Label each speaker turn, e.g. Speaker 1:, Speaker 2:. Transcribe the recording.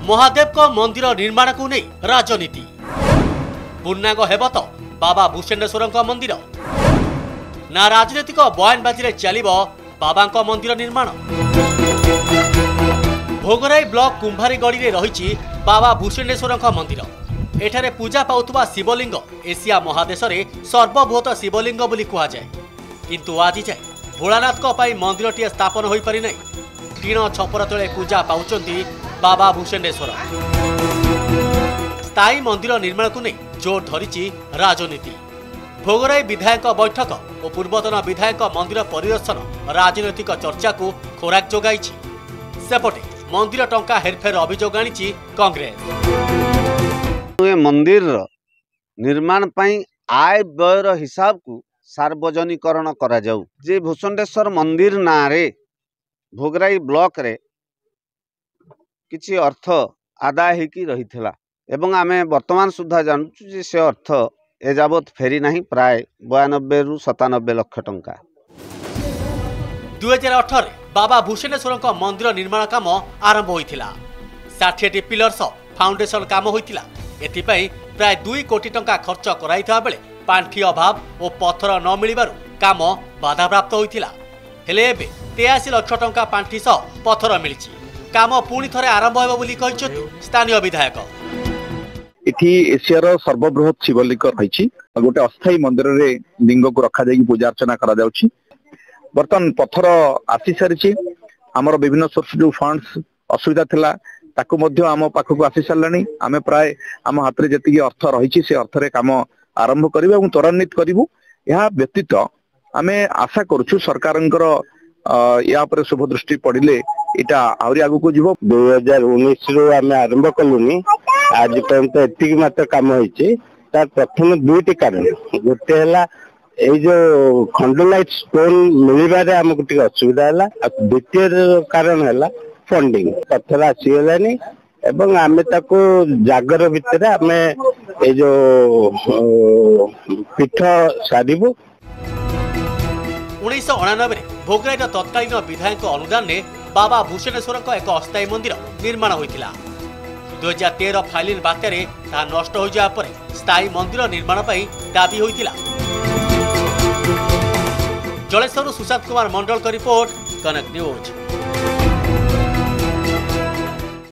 Speaker 1: महादेव को मंदिर निर्माण को नहीं राजनीति पूर्णांग हेब तो बाबा भूषणेश्वर मंदिर ना राजनीतिक बयानबाजी चलिब बाबा मंदिर निर्माण। भोगराई ब्लॉक कुंभारीगढ़ी में रही बाबा भूषणेश्वर मंदिर। एठारे पूजा पाउथुबा शिवलिंग एशिया महादेश रे सर्वबृहत शिवलिंग बोली कहा जाए, किंतु आज जाए भोलानाथ मंदिरटीए स्थापन हो पारि नहीं। टीण छपर तले पूजा पाउचंती बाबा भूषणेश्वर। स्थायी मंदिर निर्माण को नहीं जोर धरी राजनीति। भोगराई विधायक बैठक और पूर्वतन विधायक मंदिर परिदर्शन राजनैतिक चर्चा को खोराक जोगाई। सेपटे मंदिर टंका हेरफेर अभियोग आनी कांग्रेस।
Speaker 2: मंदिर निर्माण पाई आय व्ययर हिसाब को सार्वजनिकरण करा जाऊ। जे भूषणेश्वर मंदिर नारे भोगराई ब्लॉक रे किछि अर्थ आदाय होकी रहिथिला एवं आमे वर्तमान सुधा जानछु जे से अर्थ एजावत फेरी नहीं प्राय 92 रु 97 लाख टंका।
Speaker 1: 2018 बाबा भूषणेश्वर मंदिर निर्माण काम आरंभ होइथिला। 60 पिलर्स फाउंडेशन काम होइथिला। एथिपाई प्राय 2 कोटी टंका खर्च कराइथा बेले पांठी अभाव और पत्थर न मिलिबारु काम बाधाप्राप्त होइथिला। हेले एबे 83 लाख टंका पांठी सह पत्थर मिलिछि। काम पुणी थरे आरंभ हेबो बोली कहिछथि स्थानीय विधायक।
Speaker 3: इथि एशियार सर्वबृहत शिवलिंग रही गोटे अस्थायी मंदिर रे लिंग को रखा जाई पूजा अर्चना करा जाउछि। बर्तन पत्थर आसी सारी आमर विभिन्न सोर्स जो फंड्स असुविधा थिला ताकू मध्य आम पाखक आसी सारानी। आम प्राय आम हाथ में जी अर्थ रही से अर्थ रे काम आरंभ करिबा और त्वरान्वित करिबु। यह व्यतीत आम आशा करूछु सरकार या पर शुभ दृष्टि पड़िले इटा आउरी आगु को जीवो।
Speaker 4: 2019 रो आम आरंभ कलुनी आज पर्यंत एतिक मात्र काम होइचे। तार प्रथम दुईटी कारण गोटे हला एई जो खंडोलाइट स्टोन मिलिबारे हमको टिक असुविधा हला। द्वितीय कारण हला फंडिंग पत्थर आसीगलानी एवं आमे ताको जागर भितर आमे ए जो पीठ सारिबु।
Speaker 1: 1999 भोगराई तत्कालीन विधायक अनुदान ने बाबा भूषणेश्वर एक अस्थायी मंदिर निर्माण होइथिला। 2013 फाइलिन बात्यारे ता नष्ट हो जाया परे स्थायी मंदिर निर्माण पाई दाबी होइथिला। जलेश्वर सुशांत कुमार मंडल का रिपोर्ट, कनक न्यूज।